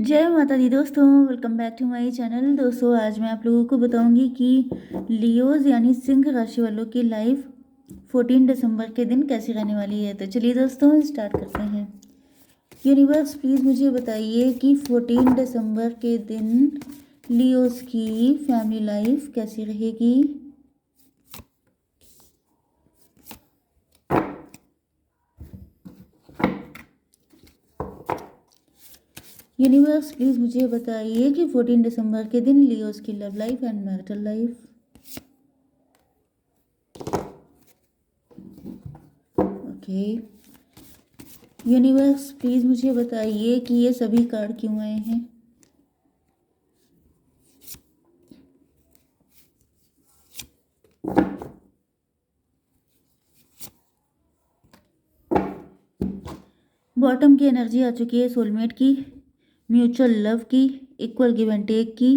जय माता दी दोस्तों, welcome back to my channel. दोस्तों आज मैं आप लोगों को बताऊंगी कि लियोज यानी सिंह राशि वालों की लाइफ 14 दिसंबर के दिन कैसी रहने वाली है। तो चलिए दोस्तों स्टार्ट करते हैं। यूनिवर्स प्लीज़ मुझे बताइए कि 14 दिसंबर के दिन लियोज की फैमिली लाइफ कैसी रहेगी। यूनिवर्स प्लीज़ मुझे बताइए कि 14 दिसंबर के दिन लियोज की love life and marital life. Okay universe please मुझे बताइए कि ये सभी कार्ड क्यों आए हैं। बॉटम की एनर्जी आ चुकी है सोलमेट की, म्यूचुअल लव की, इक्वल गिव एंड टेक की।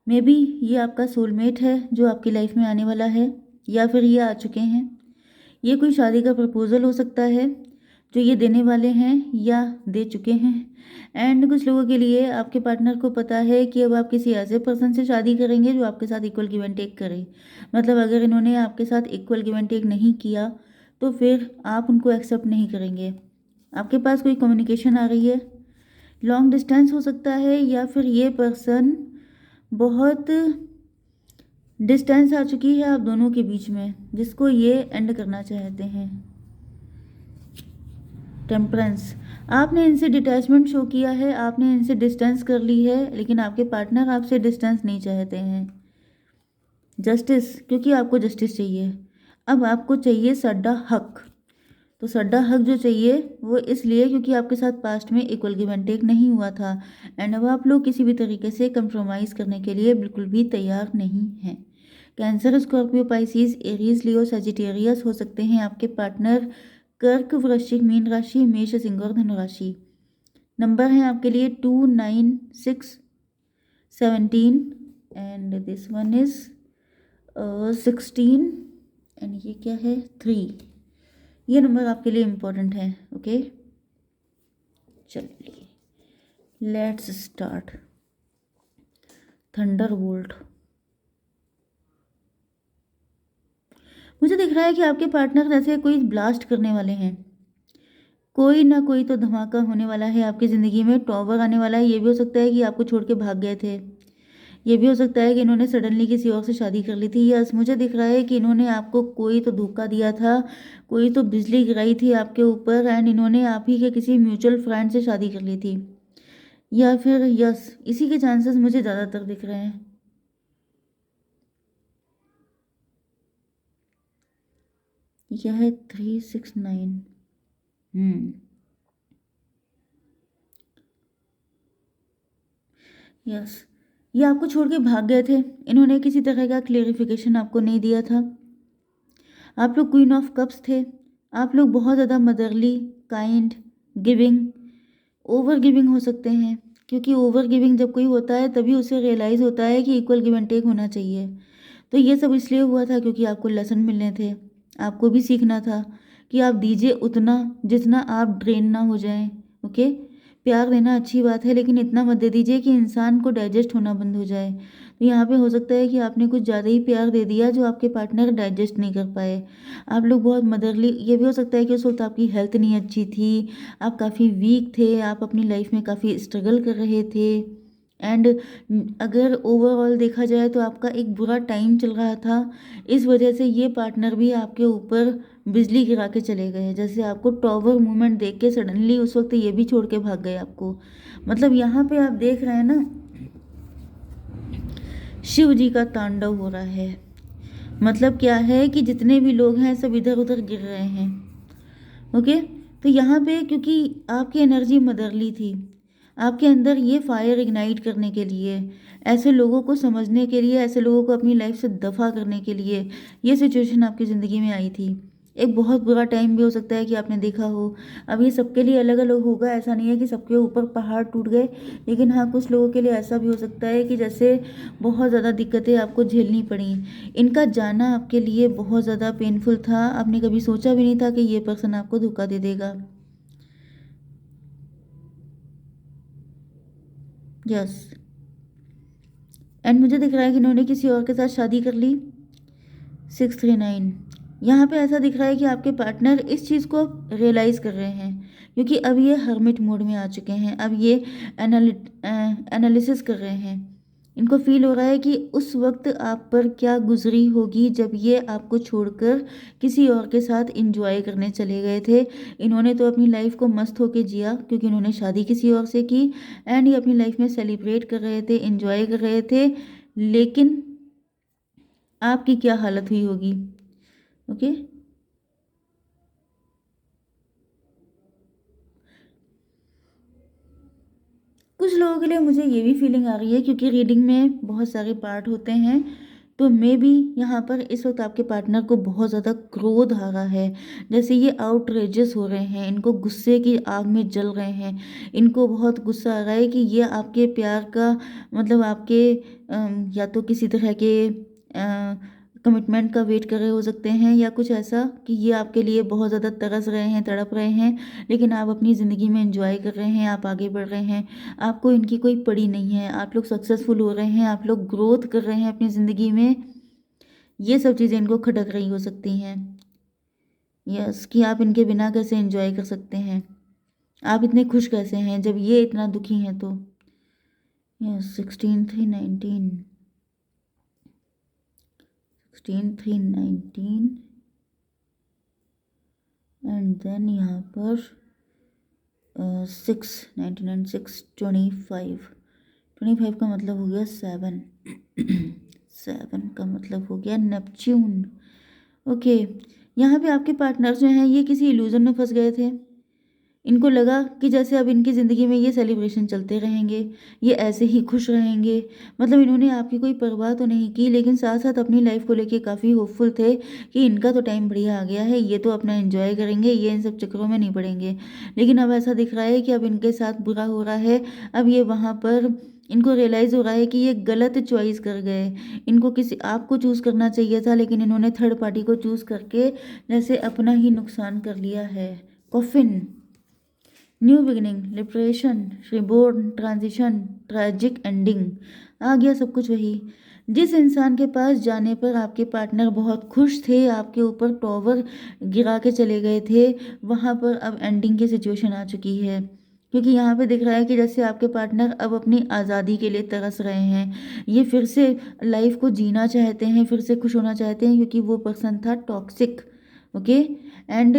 मे बी ये आपका सोलमेट है जो आपकी लाइफ में आने वाला है, या फिर ये आ चुके हैं। ये कोई शादी का प्रपोजल हो सकता है जो ये देने वाले हैं या दे चुके हैं। एंड कुछ लोगों के लिए आपके पार्टनर को पता है कि अब आप किसी ऐसे पर्सन से शादी करेंगे जो आपके साथ इक्वल गिव एंड टेक करे। मतलब अगर इन्होंने आपके साथ इक्वल गिव एंड टेक नहीं किया तो फिर आप उनको एक्सेप्ट नहीं करेंगे। आपके पास कोई कम्युनिकेशन आ रही है, लॉन्ग डिस्टेंस हो सकता है, या फिर ये पर्सन बहुत डिस्टेंस आ चुकी है आप दोनों के बीच में जिसको ये एंड करना चाहते हैं। टेम्परेंस, आपने इनसे डिटैचमेंट शो किया है, आपने इनसे डिस्टेंस कर ली है, लेकिन आपके पार्टनर आपसे डिस्टेंस नहीं चाहते हैं। जस्टिस, क्योंकि आपको जस्टिस चाहिए। अब आपको चाहिए सड्डा हक। तो सड्डा हक जो चाहिए वो इसलिए क्योंकि आपके साथ पास्ट में इक्वल गिव एंड टेक नहीं हुआ था। एंड अब आप लोग किसी भी तरीके से कंप्रोमाइज़ करने के लिए बिल्कुल भी तैयार नहीं हैं। कैंसर, स्कॉर्पियो, पाइसिस, एरीज, लियो, सजिटेरियस हो सकते हैं आपके पार्टनर। कर्क, वृश्चिक, मीन राशि, मेष, सिंह और धनु राशि। नंबर हैं आपके लिए 2, 9, 6, 17 and this one is 16 and ये क्या है 3। ये नंबर आपके लिए इम्पोर्टेंट है। ओके चलिए लेट्स स्टार्ट। थंडर बोल्ट, मुझे दिख रहा है कि आपके पार्टनर जैसे कोई ब्लास्ट करने वाले हैं। कोई ना कोई तो धमाका होने वाला है आपकी ज़िंदगी में, टॉवर आने वाला है। ये भी हो सकता है कि आपको छोड़ के भाग गए थे। ये भी हो सकता है कि इन्होंने सडनली किसी और से शादी कर ली थी। यस, मुझे दिख रहा है कि इन्होंने आपको कोई तो धोखा दिया था, कोई तो बिजली गिराई थी आपके ऊपर, एंड इन्होंने आप ही के किसी म्यूचुअल फ्रेंड से शादी कर ली थी। या फिर यस, इसी के चांसेस मुझे ज़्यादातर दिख रहे हैं। यह है 369। यस, ये आपको छोड़ के भाग गए थे। इन्होंने किसी तरह का क्लेरिफिकेशन आपको नहीं दिया था। आप लोग क्वीन ऑफ कप्स थे। आप लोग बहुत ज़्यादा motherly, kind, giving, over giving हो सकते हैं, क्योंकि ओवर गिविंग जब कोई होता है तभी उसे रियलाइज़ होता है कि इक्वल गिव एंड टेक होना चाहिए। तो ये सब इसलिए हुआ था क्योंकि आपको लेसन मिलने थे। आपको भी सीखना था कि आप दीजिए उतना जितना आप ड्रेन ना हो जाएं। ओके, प्यार देना अच्छी बात है, लेकिन इतना मत दे दीजिए कि इंसान को डाइजेस्ट होना बंद हो जाए। तो यहाँ पे हो सकता है कि आपने कुछ ज़्यादा ही प्यार दे दिया जो आपके पार्टनर डाइजेस्ट नहीं कर पाए। आप लोग बहुत मदरली, ये भी हो सकता है कि उस वक्त आपकी हेल्थ नहीं अच्छी थी, आप काफ़ी वीक थे, आप अपनी लाइफ में काफ़ी स्ट्रगल कर रहे थे। एंड अगर ओवरऑल देखा जाए तो आपका एक बुरा टाइम चल रहा था। इस वजह से ये पार्टनर भी आपके ऊपर बिजली गिरा के चले गए। जैसे आपको टॉवर मूवमेंट देख के सडनली उस वक्त ये भी छोड़ के भाग गए आपको। मतलब यहाँ पे आप देख रहे हैं ना, शिव जी का तांडव हो रहा है। मतलब क्या है कि जितने भी लोग हैं सब इधर उधर गिर रहे हैं। ओके, तो यहाँ पे क्योंकि आपकी एनर्जी मदरली थी, आपके अंदर ये फायर इग्नाइट करने के लिए, ऐसे लोगों को समझने के लिए, ऐसे लोगों को अपनी लाइफ से दफ़ा करने के लिए ये सिचुएशन आपकी ज़िंदगी में आई थी। एक बहुत बुरा टाइम भी हो सकता है कि आपने देखा हो। अब ये सबके लिए अलग अलग होगा, ऐसा नहीं है कि सबके ऊपर पहाड़ टूट गए, लेकिन हाँ कुछ लोगों के लिए ऐसा भी हो सकता है कि जैसे बहुत ज़्यादा दिक्कतें आपको झेलनी पड़ी। इनका जाना आपके लिए बहुत ज़्यादा पेनफुल था। आपने कभी सोचा भी नहीं था कि ये पर्सन आपको धोखा दे देगा। यस। एंड मुझे दिख रहा है कि इन्होंने किसी और के साथ शादी कर ली। 639। यहाँ पे ऐसा दिख रहा है कि आपके पार्टनर इस चीज़ को रियलाइज़ कर रहे हैं, क्योंकि अब ये हर्मिट मोड में आ चुके हैं। अब ये एनालिसिस कर रहे हैं। इनको फील हो रहा है कि उस वक्त आप पर क्या गुजरी होगी जब ये आपको छोड़कर किसी और के साथ इंजॉय करने चले गए थे। इन्होंने तो अपनी लाइफ को मस्त होके जिया, क्योंकि इन्होंने शादी किसी और से की। एंड ये अपनी लाइफ में सेलिब्रेट कर रहे थे, इंजॉय कर रहे थे। लेकिन आपकी क्या हालत हुई होगी। ओके। कुछ लोगों के लिए मुझे ये भी फीलिंग आ रही है, क्योंकि रीडिंग में बहुत सारे पार्ट होते हैं, तो मे बी यहाँ पर इस वक्त आपके पार्टनर को बहुत ज़्यादा क्रोध आ रहा है। जैसे ये आउटरेजेस हो रहे हैं, इनको गुस्से की आग में जल रहे हैं। इनको बहुत गुस्सा आ रहा है कि ये आपके प्यार का मतलब आपके या तो किसी तरह के कमिटमेंट का वेट कर रहे हो सकते हैं, या कुछ ऐसा कि ये आपके लिए बहुत ज़्यादा तरस रहे हैं, तड़प रहे हैं। लेकिन आप अपनी ज़िंदगी में एंजॉय कर रहे हैं, आप आगे बढ़ रहे हैं, आपको इनकी कोई पड़ी नहीं है। आप लोग सक्सेसफुल हो रहे हैं, आप लोग ग्रोथ कर रहे हैं अपनी ज़िंदगी में। ये सब चीज़ें इनको खटक रही हो सकती हैं। यस, कि आप इनके बिना कैसे एंजॉय कर सकते हैं, आप इतने खुश कैसे हैं जब ये इतना दुखी हैं। तो यस, 16 3 19, 16 3 19 एंड देन यहाँ पर 6 99 6 25। 25 का मतलब हो गया 7। 7 का मतलब हो गया नेपच्यून। ओके। यहाँ पे आपके पार्टनर जो हैं ये किसी इल्यूजन में फंस गए थे। इनको लगा कि जैसे अब इनकी ज़िंदगी में ये सेलिब्रेशन चलते रहेंगे, ये ऐसे ही खुश रहेंगे। मतलब इन्होंने आपकी कोई परवाह तो नहीं की, लेकिन साथ साथ अपनी लाइफ को लेके काफ़ी होपफुल थे कि इनका तो टाइम बढ़िया आ गया है, ये तो अपना एंजॉय करेंगे, ये इन सब चक्करों में नहीं पड़ेंगे। लेकिन अब ऐसा दिख रहा है कि अब इनके साथ बुरा हो रहा है। अब ये वहाँ पर इनको रियलाइज़ हो रहा है कि ये गलत चॉइस कर गए। इनको किसी आपको चूज़ करना चाहिए था, लेकिन इन्होंने थर्ड पार्टी को चूज़ करके जैसे अपना ही नुकसान कर लिया है। Coffin, new beginning, liberation, reborn, transition, tragic ending, आ गया सब कुछ वही। जिस इंसान के पास जाने पर आपके पार्टनर बहुत खुश थे, आपके ऊपर टॉवर गिरा के चले गए थे, वहाँ पर अब एंडिंग की सिचुएशन आ चुकी है। क्योंकि यहाँ पे दिख रहा है कि जैसे आपके पार्टनर अब अपनी आज़ादी के लिए तरस रहे हैं। ये फिर से लाइफ को जीना चाहते हैं, फिर से खुश होना चाहते हैं, क्योंकि वो पर्सन था टॉक्सिक। ओके। एंड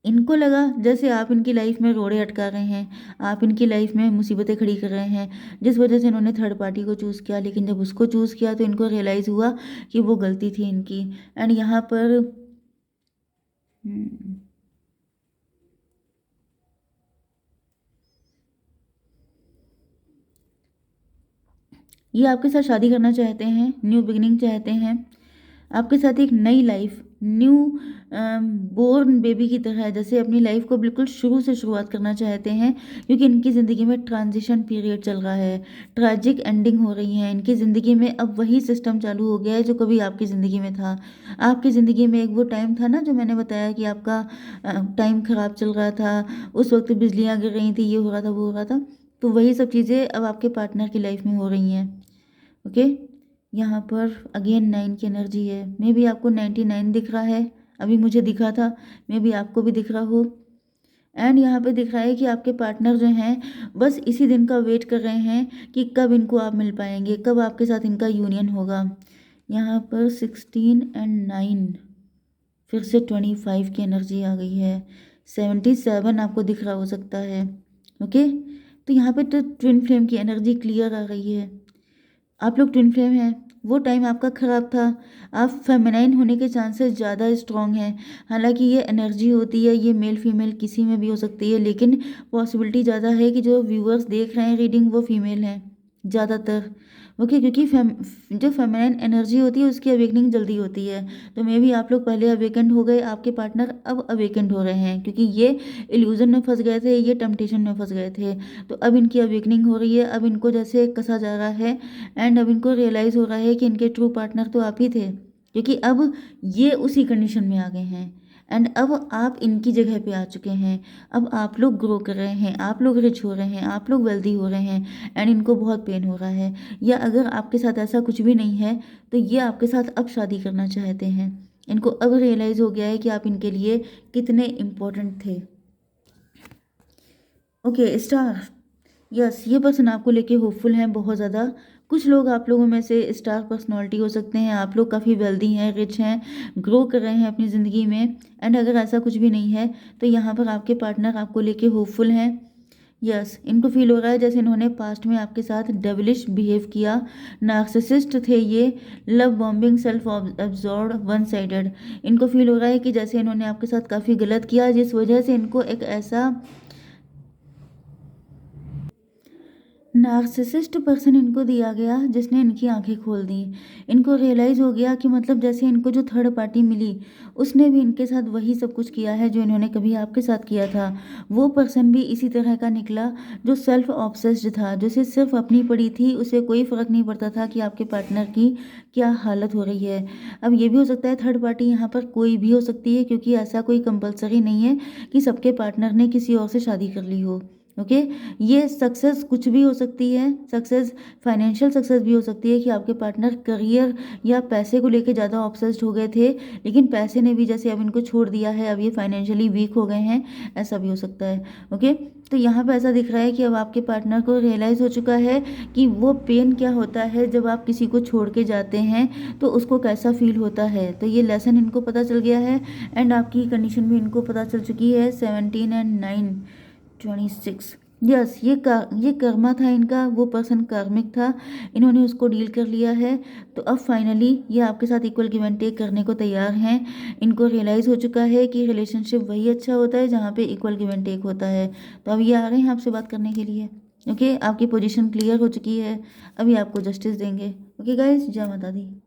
इनको लगा जैसे आप इनकी लाइफ में रोड़े अटका रहे हैं, आप इनकी लाइफ में मुसीबतें खड़ी कर रहे हैं, जिस वजह से इन्होंने थर्ड पार्टी को चूज़ किया। लेकिन जब उसको चूज़ किया तो इनको रियलाइज़ हुआ कि वो गलती थी इनकी। एंड यहाँ पर हम्म, ये आपके साथ शादी करना चाहते हैं, न्यू बिगिनिंग चाहते हैं, आपके साथ एक नई लाइफ, न्यू बोर्न बेबी की तरह जैसे अपनी लाइफ को बिल्कुल शुरू से शुरुआत करना चाहते हैं। क्योंकि इनकी ज़िंदगी में ट्रांजिशन पीरियड चल रहा है, ट्रैजिक एंडिंग हो रही है इनकी ज़िंदगी में। अब वही सिस्टम चालू हो गया है जो कभी आपकी ज़िंदगी में था। आपकी ज़िंदगी में एक वो टाइम था ना, जो मैंने बताया कि आपका टाइम ख़राब चल रहा था, उस वक्त बिजलियाँ गिर रही थी, ये हो रहा था, वो हो रहा था। तो वही सब चीज़ें अब आपके पार्टनर की लाइफ में हो रही हैं। ओके। यहाँ पर अगेन 9 की एनर्जी है। मे बी आपको 99 दिख रहा है, अभी मुझे दिखा था, मे बी आपको भी दिख रहा हो। एंड यहाँ पे दिख रहा है कि आपके पार्टनर जो हैं बस इसी दिन का वेट कर रहे हैं कि कब इनको आप मिल पाएंगे, कब आपके साथ इनका यूनियन होगा। यहाँ पर 16 एंड 9, फिर से 25 की एनर्जी आ गई है। 77 आपको दिख रहा हो सकता है। ओके। तो यहाँ पे तो ट्विन फ्लेम की एनर्जी क्लियर आ रही है। आप लोग ट्विन फ्लेम हैं, वो टाइम आपका ख़राब था। आप फेमिनाइन होने के चांसेस ज़्यादा स्ट्रॉन्ग हैं। हालांकि ये एनर्जी होती है, ये मेल फीमेल किसी में भी हो सकती है, लेकिन पॉसिबिलिटी ज़्यादा है कि जो व्यूअर्स देख रहे हैं रीडिंग वो फीमेल हैं ज़्यादातर। ओके। क्योंकि जो फेमिनाइन एनर्जी होती है उसकी अवेकनिंग जल्दी होती है। तो मे बी आप लोग पहले अवेकेंड हो गए, आपके पार्टनर अब अवेकेंड हो रहे हैं, क्योंकि ये इल्यूजन में फंस गए थे, ये टेम्पटेशन में फंस गए थे। तो अब इनकी अवेकनिंग हो रही है, अब इनको जैसे कसा जा रहा है। एंड अब इनको रियलाइज़ हो रहा है कि इनके ट्रू पार्टनर तो आप ही थे, क्योंकि अब ये उसी कंडीशन में आ गए हैं। एंड अब आप इनकी जगह पे आ चुके हैं। अब आप लोग ग्रो कर रहे हैं, आप लोग रिच हो रहे हैं, आप लोग वेल्दी हो रहे हैं एंड इनको बहुत पेन हो रहा है। या अगर आपके साथ ऐसा कुछ भी नहीं है तो ये आपके साथ अब शादी करना चाहते हैं। इनको अब रियलाइज़ हो गया है कि आप इनके लिए कितने इम्पोर्टेंट थे। ओके स्टार, यस ये पर्सन आपको लेके होपफुल हैं बहुत ज़्यादा। कुछ लोग आप लोगों में से स्टार पर्सनालिटी हो सकते हैं, आप लोग काफ़ी वेल्दी हैं, रिच हैं, ग्रो कर रहे हैं अपनी ज़िंदगी में। एंड अगर ऐसा कुछ भी नहीं है तो यहाँ पर आपके पार्टनर आपको लेके होपफुल हैं। यस इनको फील हो रहा है जैसे इन्होंने पास्ट में आपके साथ डेविलिश बिहेव किया, नार्सिसिस्ट थे ये, love bombing, self absorb, one sided. इनको फील हो रहा है कि जैसे इन्होंने आपके साथ काफ़ी गलत किया, जिस वजह से इनको एक ऐसा नार्सिसिस्ट पर्सन इनको दिया गया जिसने इनकी आंखें खोल दी। इनको रियलाइज़ हो गया कि मतलब जैसे इनको जो थर्ड पार्टी मिली उसने भी इनके साथ वही सब कुछ किया है जो इन्होंने कभी आपके साथ किया था। वो पर्सन भी इसी तरह का निकला जो सेल्फ ऑब्सेस्ड था, जिसे सिर्फ अपनी पड़ी थी, उसे कोई फ़र्क नहीं पड़ता था कि आपके पार्टनर की क्या हालत हो रही है। अब ये भी हो सकता है थर्ड पार्टी यहाँ पर कोई भी हो सकती है, क्योंकि ऐसा कोई कंपलसरी नहीं है कि सबके पार्टनर ने किसी और से शादी कर ली हो। ओके ये सक्सेस कुछ भी हो सकती है, सक्सेस फाइनेंशियल सक्सेस भी हो सकती है कि आपके पार्टनर करियर या पैसे को लेके ज़्यादा ऑब्सेस्ड हो गए थे, लेकिन पैसे ने भी जैसे अब इनको छोड़ दिया है, अब ये फाइनेंशियली वीक हो गए हैं, ऐसा भी हो सकता है। ओके तो यहाँ पे ऐसा दिख रहा है कि अब आपके पार्टनर को रियलाइज़ हो चुका है कि वो पेन क्या होता है जब आप किसी को छोड़ के जाते हैं तो उसको कैसा फील होता है। तो ये लेसन इनको पता चल गया है एंड आपकी कंडीशन भी इनको पता चल चुकी है। 17 एंड 9 26, यस ये कर्मा था इनका, वो पर्सन कार्मिक था, इन्होंने उसको डील कर लिया है। तो अब फाइनली ये आपके साथ इक्वल गिव एंड टेक करने को तैयार हैं। इनको रियलाइज़ हो चुका है कि रिलेशनशिप वही अच्छा होता है जहाँ पे इक्वल गिव एंड टेक होता है। तो अब ये आ रहे हैं आपसे बात करने के लिए। ओके आपकी पोजीशन क्लियर हो चुकी है, अभी आपको जस्टिस देंगे। ओके गाइज, जय माता दी।